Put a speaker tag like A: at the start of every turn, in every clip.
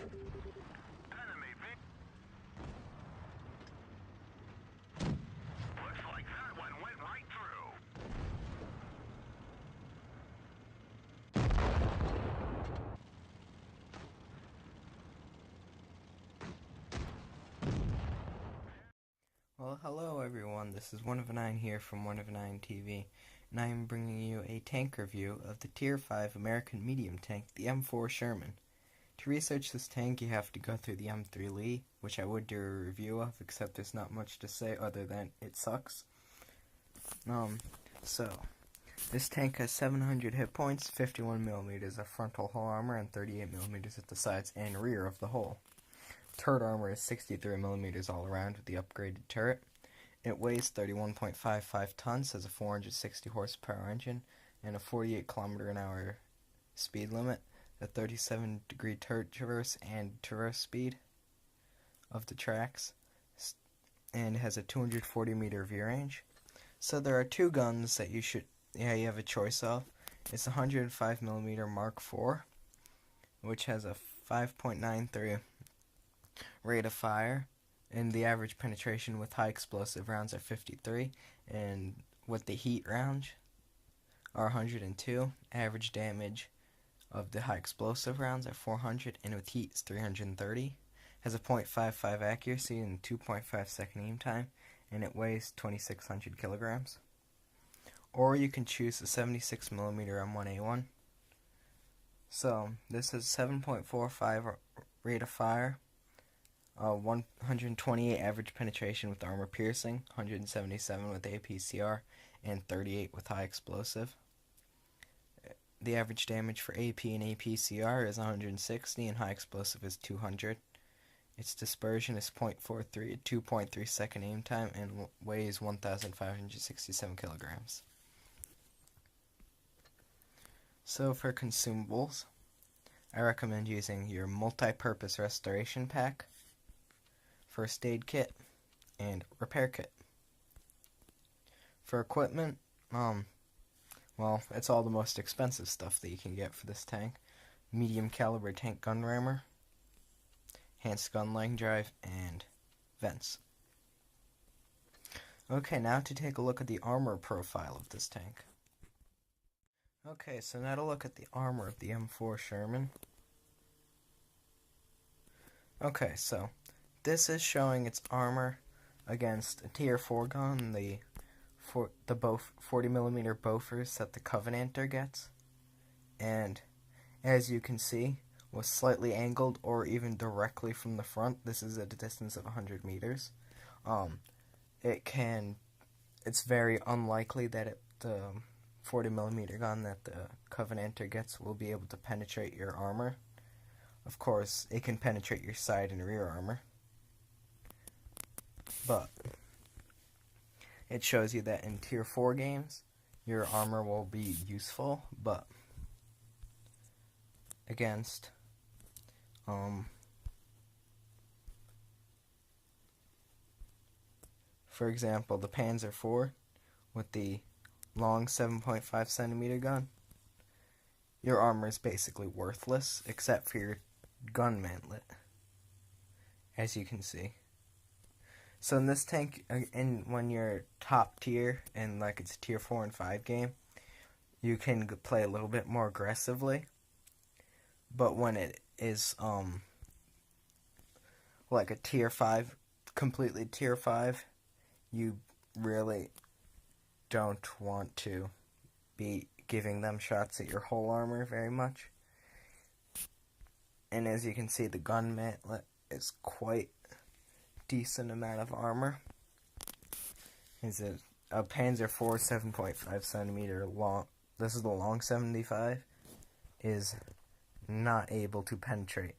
A: Enemy looks like that one went right through.
B: Well, hello everyone, this is One of Nine here from One of Nine TV, and I am bringing you a tank review of the Tier 5 American medium tank, the M4 Sherman. To research this tank, you have to go through the M3 Lee, which I would do a review of, except there's not much to say other than it sucks. This tank has 700 hit points, 51mm of frontal hull armor, and 38mm at the sides and rear of the hull. Turret armor is 63mm all around with the upgraded turret. It weighs 31.55 tons, has a 460 horsepower engine, and a 48 km/h speed limit, a 37-degree turret traverse and traverse speed of the tracks, and has a 240-meter view range. So there are two guns that you have a choice of. It's a 105mm Mark IV, which has a 5.93 rate of fire, and the average penetration with high explosive rounds are 53, and with the heat rounds are 102. Average damage of the high explosive rounds are 400, and with heat is 330. Has a .55 accuracy and 2.5 second aim time, and it weighs 2,600 kilograms. Or you can choose the 76mm M1A1. So this is 7.45 rate of fire, 128 average penetration with armor piercing, 177 with APCR, and 38 with high explosive. The average damage for AP and APCR is 160, and high explosive is 200. Its dispersion is 0.43 at 2.3 second aim time, and weighs 1,567 kilograms. So for consumables, I recommend using your multi-purpose restoration pack, first aid kit, and repair kit. For equipment, well, it's all the most expensive stuff that you can get for this tank. Medium caliber tank gun rammer, enhanced gun line drive, and vents. Okay, now to take a look at the armor profile of this tank. Okay, so now to look at the armor of the M4 Sherman. Okay, so this is showing its armor against a Tier 4 gun, the 40mm Bofors that the Covenanter gets. And as you can see, was slightly angled or even directly from the front. This is at a distance of 100 meters. It's very unlikely that the 40mm gun that the Covenanter gets will be able to penetrate your armor. Of course, it can penetrate your side and rear armor, but it shows you that in Tier 4 games, your armor will be useful, but against for example, the Panzer IV with the long 7.5 centimeter gun, your armor is basically worthless except for your gun mantlet, as you can see. So in this tank, when you're top tier and like it's a Tier 4 and 5 game, you can play a little bit more aggressively. But when it is like a Tier 5, completely Tier 5, you really don't want to be giving them shots at your whole armor very much. And as you can see, the gun mantlet is quite decent amount of armor. Is it a Panzer IV 7.5 centimeter long? This is the long 75. Is not able to penetrate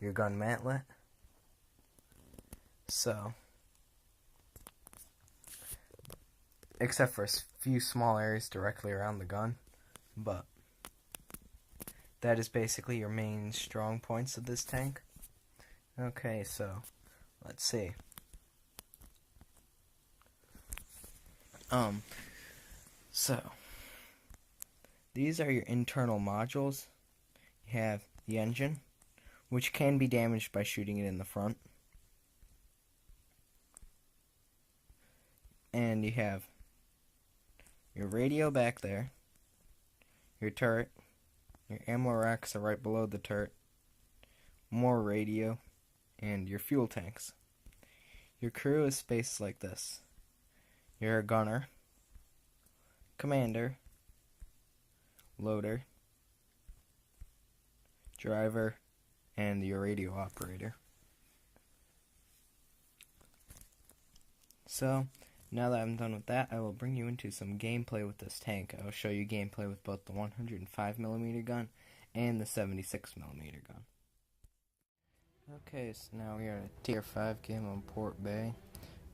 B: your gun mantlet. So, except for a few small areas directly around the gun, but that is basically your main strong points of this tank. Okay, so let's see. So these are your internal modules. You have the engine, which can be damaged by shooting it in the front. And you have your radio back there, your turret, your ammo racks are right below the turret, more radio, and your fuel tanks. Your crew is spaced like this. You're a gunner, commander, loader, driver, and your radio operator. So, now that I'm done with that, I will bring you into some gameplay with this tank. I will show you gameplay with both the 105mm gun and the 76mm gun. Okay, so now we are at a Tier 5 game on Port Bay.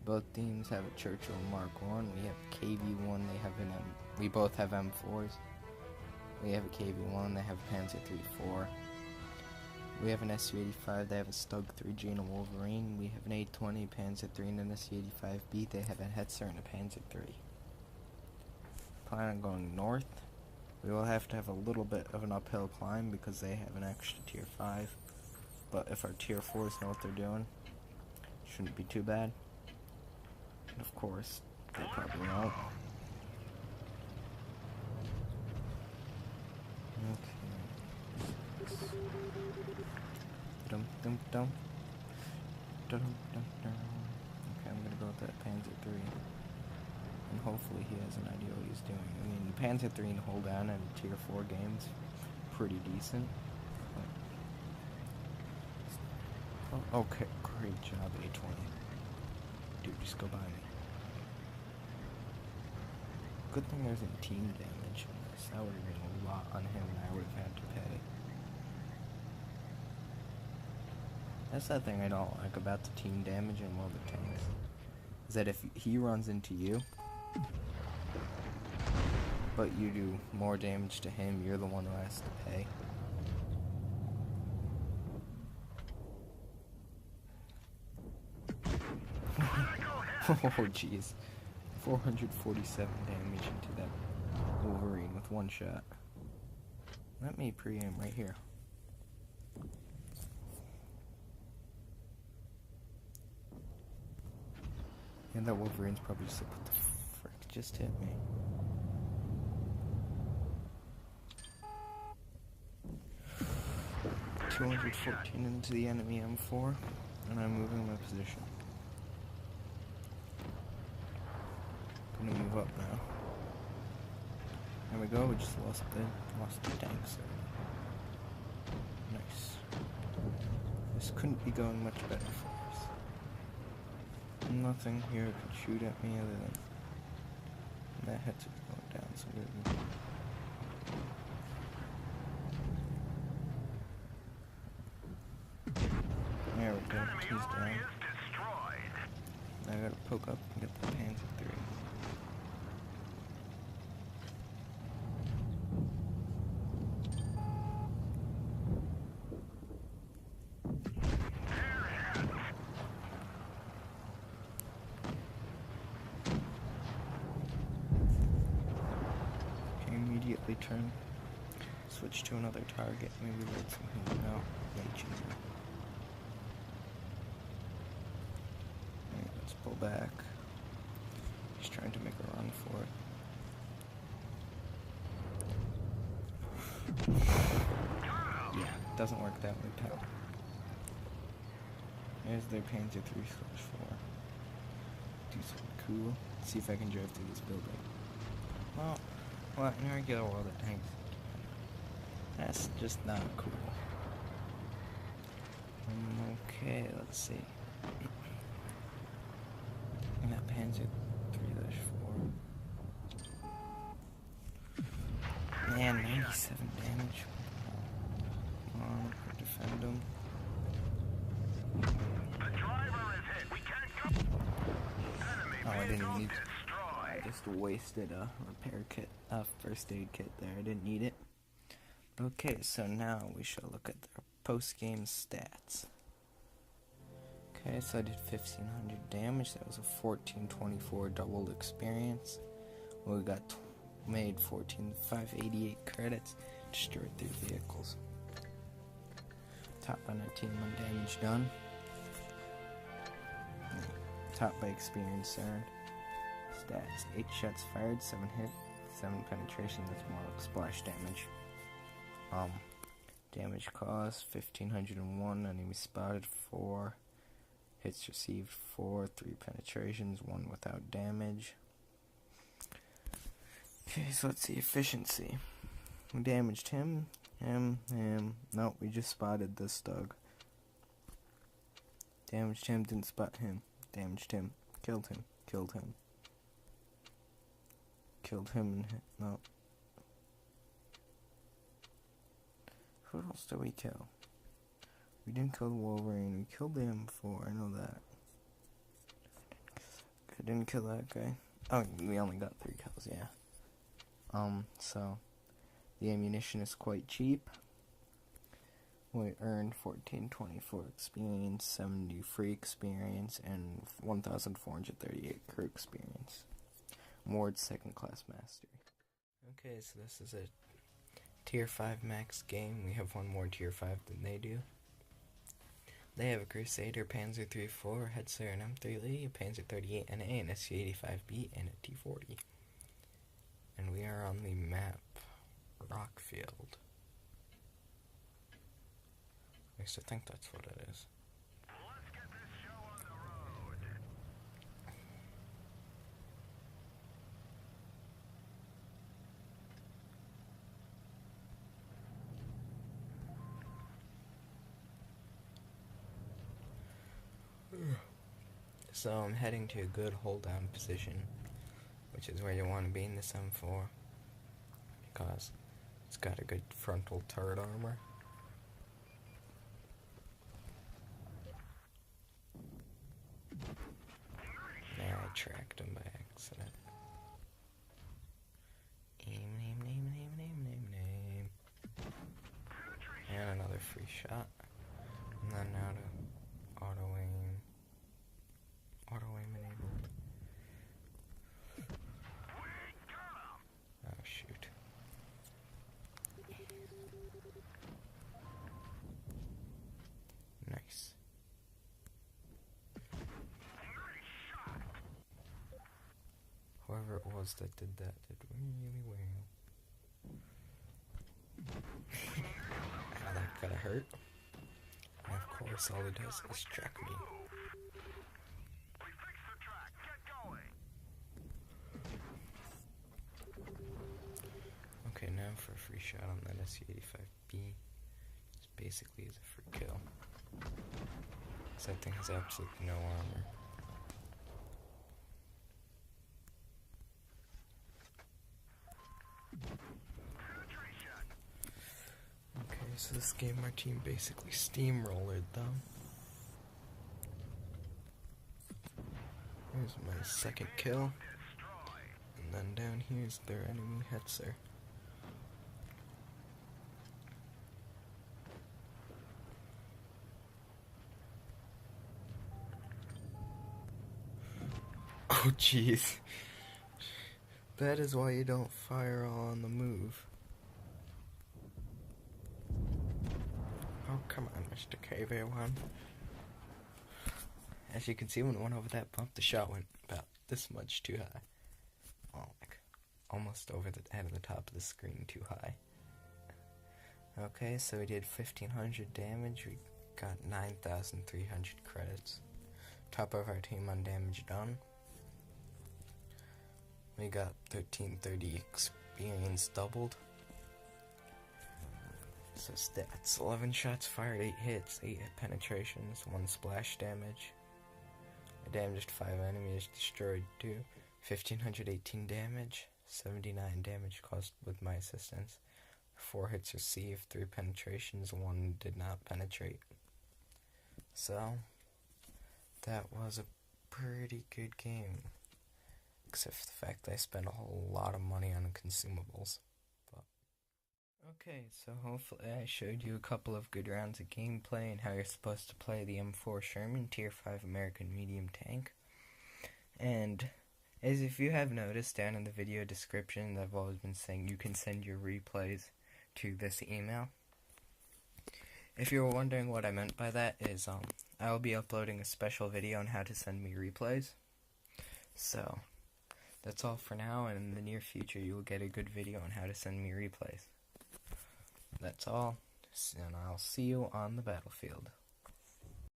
B: Both teams have a Churchill Mark 1. We have KV-1, we both have M4s. We have a KV-1, they have a Panzer III-4. We have an SU-85, they have a Stug 3G and a Wolverine. We have an A-20, Panzer III, and an SU-85B. They have a Hetzer and a Panzer III. Plan on going north. We will have to have a little bit of an uphill climb because they have an extra Tier 5. But if our Tier 4s know what they're doing, it shouldn't be too bad. And of course, they probably won't. Okay. Dum-dum-dum. Dum-dum-dum. Okay, I'm gonna go with that Panzer III. And hopefully he has an idea what he's doing. I mean, the Panzer III and hold down in Tier 4 games, pretty decent. Oh, okay, great job, A-20. Dude, just go by me. Good thing there's a team damage in this. That would have been a lot on him and I would have had to pay. That's that thing I don't like about the team damage in one of the tanks. Is that if he runs into you, but you do more damage to him, you're the one who has to pay. Oh jeez. 447 damage into that Wolverine with one shot. Let me pre-aim right here. And that Wolverine's probably just like, what the frick just hit me? .214 into the enemy M4, and I'm moving my position. Gonna move up now. There we go, we just lost the tanks. Nice. This couldn't be going much better for us. Nothing here can shoot at me other than that head's going down, so good. There we go, he's down. Now I gotta poke up and get the Panzer III. Immediately turn, switch to another target, maybe let something know, way cheaper. Alright, let's pull back. He's trying to make a run for it. Yeah, doesn't work that way, pal. There's their Panzer III/4. Do something cool. Let's see if I can drive through this building. Well, what in a regular world of tanks? That's just not cool. Okay, let's see. And that Panzer III/4. Man, 97 damage. Come on, defend him.
A: The driver is hit. We can't go. Enemy
B: I didn't
A: vehicle
B: need.
A: destroyed.
B: I just wasted a repair kit, a first aid kit there. I didn't need it. Okay, so now we shall look at their post-game stats. Okay, so I did 1500 damage. That was a 1424 doubled experience. We got made 588 credits, destroyed 3 vehicles. Top on our team on damage done. Top by experience earned. Stats: 8 shots fired, 7 hit, 7 penetration. That's more like splash damage. Damage caused 1501. Enemy spotted 4. Hits received 4. 3 penetrations, 1 without damage. Okay, so let's see efficiency. We damaged him. Nope, we just spotted this dog. Damaged him, didn't spot him. Damaged him, killed him, killed him. Killed him and hit. No. Who else did we kill? We didn't kill the Wolverine, we killed the M4, I know that. I didn't kill that guy. Oh, we only got 3 kills, yeah. So the ammunition is quite cheap. We earned 1424 experience, 70 free experience, and 1438 crew experience. Award 2nd class mastery. Okay, so this is a tier 5 max game. We have one more tier 5 than they do. They have a Crusader, Panzer 3-4, Hetzer, and M3 Lee, a Panzer 38NA, an SU-85B, and a T-40. And we are on the map Rockfield. At least I think that's what it is.
A: Let's get this show on the road.
B: So I'm heading to a good hold down position, which is where you want to be in this M4, because it's got a good frontal turret armor. Now I tracked him by accident. Name. And another free shot. And then now to auto aim. Auto aim enabled. Oh shoot. Nice. Whoever it was that did that did really well. Ow, that gotta hurt. And of course, all he does is track me.
A: We fixed the track. Get going.
B: Okay, now for a free shot on that SU-85B. This basically is a free kill. This thing has absolutely no armor. Okay, so this game our team basically steamrollered them. Here's my 2nd kill. And then down here's their enemy Hetzer. Oh jeez. That is why you don't fire on the move. Oh, come on, Mr. KV1. As you can see, when it went over that bump, the shot went about this much too high. Oh, like, almost over the head of the top of the screen too high. Okay, so we did 1500 damage. We got 9,300 credits. Top of our team on damage done. We got 1330 experience doubled. So stats: 11 shots fired, 8 hits, 8 penetrations, 1 splash damage. I damaged 5 enemies, destroyed 2. 1518 damage, 79 damage caused with my assistance. 4 hits received, 3 penetrations, 1 did not penetrate. So, that was a pretty good game. Except for the fact that I spent a whole lot of money on consumables. But okay, so hopefully I showed you a couple of good rounds of gameplay and how you're supposed to play the M4 Sherman Tier 5 American Medium Tank. And as if you have noticed, down in the video description, I've always been saying you can send your replays to this email. If you were wondering what I meant by that is, I will be uploading a special video on how to send me replays. So, that's all for now, and in the near future you will get a good video on how to send me replays. That's all, and I'll see you on the battlefield.